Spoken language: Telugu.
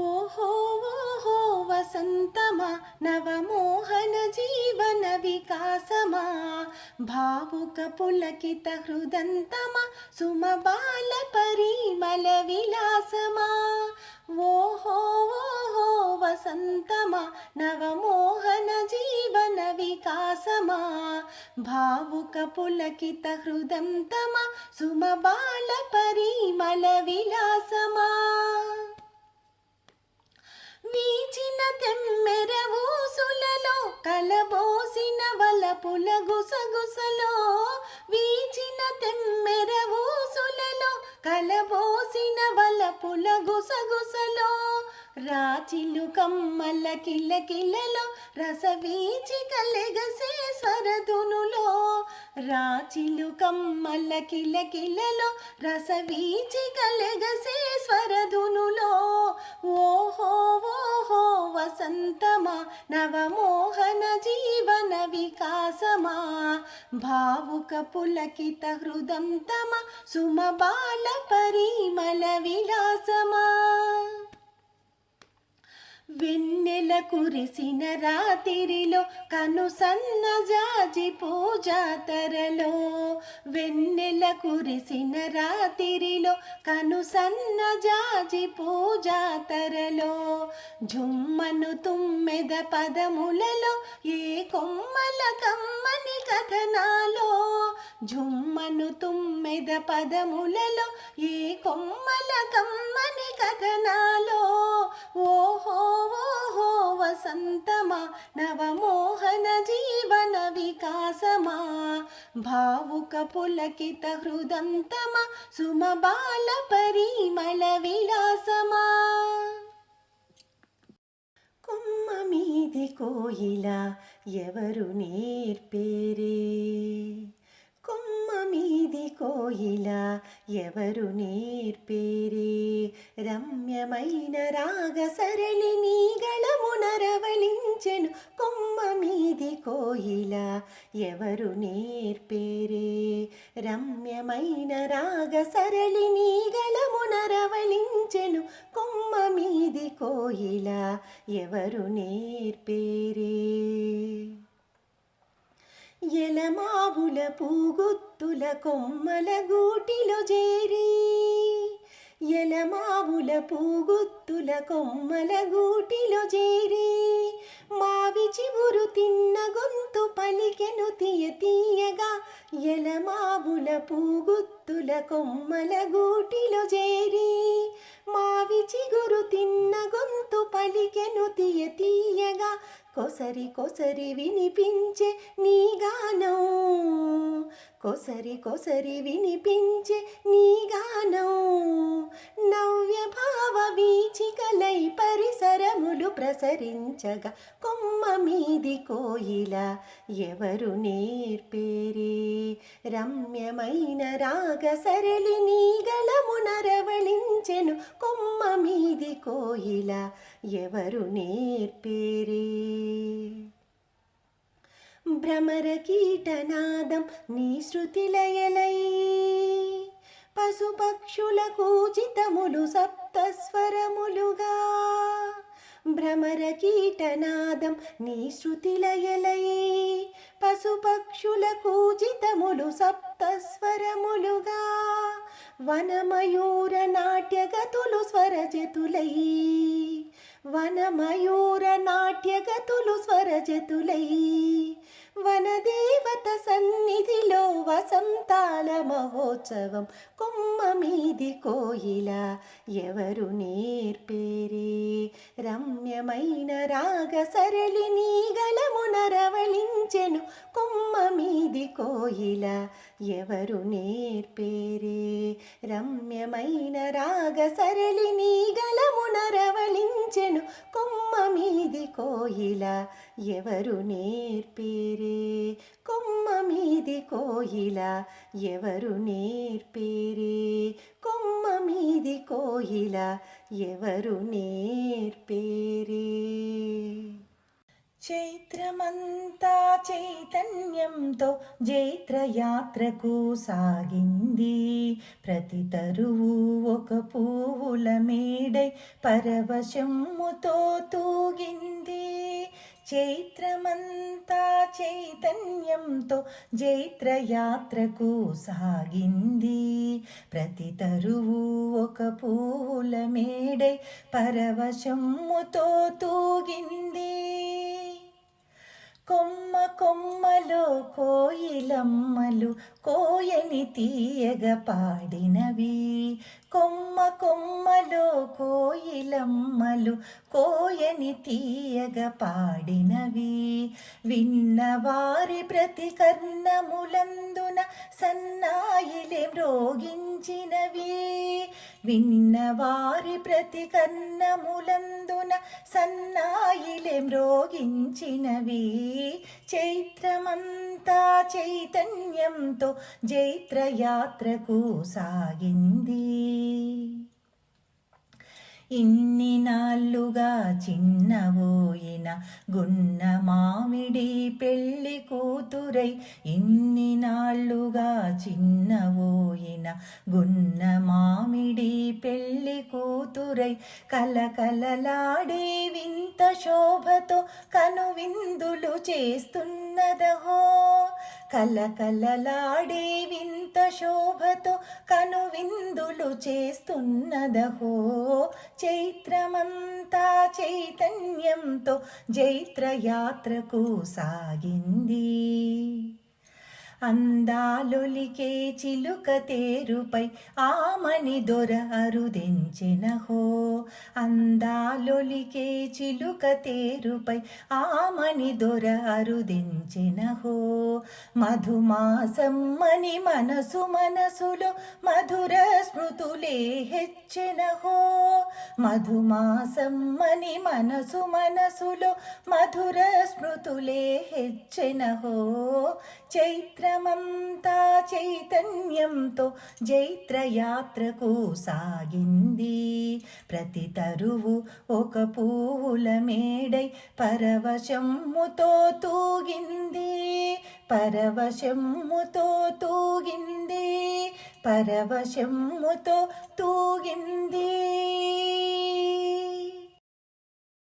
ఓహో ఓహో వసంతమా నవమోహన జీవన వికాసమా భావుక పులకిత హృదంతమా సుమబాల పరిమళ విలాసమా ఓహో ఓహో వసంతమా నవమోహన జీవన వికాసమా భావుక పులకిత హృదంతమా సుమబాల పరిమళ విలాసమా వీచిన తెమ్మెర ఊసులలో కలబోసిన వలపుల గుసగుసలో వీచిన తెమ్మెర ఊసులలో కలబోసిన వలపుల గుసగుసలో రాచిలు కమ్మల కిలకిలలో రసవీచి కలెగసే స్వరధునులో రాచిలు కమ్మల కిలకిలలో రసవీచి కలెగసే స్వరధునులో ఓహో ఓహో వసంతమా నవమోహన జీవన వికాసమా భావుక పులకిత హృదంతమా సుమబాల పరిమళ విలాసమా వెన్నెల కురిసిన రాతిరిలో కను సన్న జాజి పూజాతరలో వెన్నెల కురిసిన రాతిరిలో కను సన్న జాజి పూజాతరలో జుమ్మను తుమ్మెద పదములలో ఏ కొమ్మల కమ్మని కథనాలో జుమ్మను తుమ్మెద పదములలో ఏ కొమ్మల కమ్మని కథనాలో ఓహో ఓహో వసంతమా నవమోహన జీవన వికాసమా భావుక పులకిత హృదంతమా సుమబాల పరిమళ విలాసమా కొమ్మ మీది కోయిల ఎవరు నేర్పేరే కొమ్మ మీది కోయిల ఎవరు నేర్పేరే రమ్యమైన రాగ సరళి నీ గళమునరవళించెను కొమ్మ మీది కోయిల ఎవరు నేర్పేరే రమ్యమైన రాగ సరళి నీ గళమునరవళించెను కొమ్మ మీది కోయిల ఎవరు నేర్పేరే ఎలమావుల పూగుత్తుల కొమ్మల గూటిలో చేరి ఎలమావుల పూగుత్తుల కొమ్మల గూటిలో చేరి మావి చివురు తిన్న గొంతు పలికెను తీయ తీయగా ఎలమావుల పూగుత్తుల కొమ్మల గూటిలో చేరి మావి చిగురు తిన్న గొంతు పలికెను తీయ తీయగా కొసరి కొసరి వినిపించే నీ గానం కొసరి కొసరి వినిపించే నీ గానం నవ్య భావ వీచికలై పరిసరములు ప్రసరించగా కొమ్మ మీది కోయిల ఎవరు నేర్పేరే రమ్యమైన రాగ సరళి నీ గళమునరవళించెను కొమ్మ మీది కోయిల ఎవరు నేర్పేరే భ్రమర కీటనాదం నీ శృతిలయలై పశుపక్షుల కూజితములు సప్తస్వరములుగా భ్రమర కీటనాదం నీ శృతిలయలై పశుపక్షుల కూజితములు సప్తస్వరములుగా వనమయూర నాట్యగతులు స్వరజతులై వనమయూర నాట్యగతులు స్వరజతులై వనదేవత సన్నిధిలో వసంతాల మహోత్సవం కొమ్మ మీది కోయిల ఎవరు నేర్పేరే రమ్యమైన రాగ సరళి నీ గళమునరవళించెను కొమ్మ మీది కోయిల ఎవరు నేర్పేరే రమ్యమైన రాగ సరళి నీ గళమునరవళించెను కొమ్మ మీది కోయిల ఎవరు నేర్పేరే కొమ్మ మీది కోయిల ఎవరు నేర్పేరే కొమ్మ మీది కోయిల ఎవరు నేర్పేరే చైత్రమంతా చైతన్యంతో జైత్రయాత్రకు సాగింది. ప్రతి తరువు ఒక పువ్వుల మేడై పరవశముతో తూగింది. చైత్రమంతా చైతన్యంతో జైత్రయాత్రకు సాగింది. ప్రతి తరువు ఒక పువ్వుల మేడై పరవశముతో తూగింది. కొమ్మ కొమ్మలో కోయిలమ్మలు కోయని తీయగ పాడినవి. కొమ్మ కొమ్మలో కోయిలమ్మలు కోయని తీయగ పాడినవి. విన్నవారి ప్రతి కర్ణములందున సన్నాయిలే మ్రోగించినవి. విన్నవారి ప్రతి కర్ణములందున సన్నాయిలే మ్రోగించినవి. చైత్రమంతా చైతన్యంతో జైత్రయాత్రకు సాగింది. ఇన్ని నాళ్ళుగా చిన్నవోయిన గున్న మామిడి పెళ్లి కూతురై, ఇన్ని నాళ్ళుగా చిన్నవోయిన గున్న మామిడి పెళ్లి కూతురై, కలకలలాడే వింత శోభతో కనువిందులు చేస్తున్నదహో. కలకలలాడే వింత శోభతో కనువిందులు చేస్తున్నదహో. చైత్రమంతా చైతన్యంతో జైత్రయాత్రకు సాగింది. అందాలొలికే చిలుక తేరుపై ఆమని దొర అరుదించెనహో. అందాలొలికే చిలుక తేరుపై ఆమని దొర అరుదించెనహో. మధుమాసమ్మని మనసు మనసులో మధుర స్మృతులే హెచ్చెనహో. మధుమాసమ్మని మనసు మనసులో మధుర స్మృతులే హెచ్చెనహో. చైత్రమంతా చైతన్యంతో జైత్రయాత్రకు సాగింది. ప్రతి తరువు ఒక పువ్వుల మేడై పరవశముతో తూగింది. పరవశముతో తూగింది. పరవశముతో తూగింది.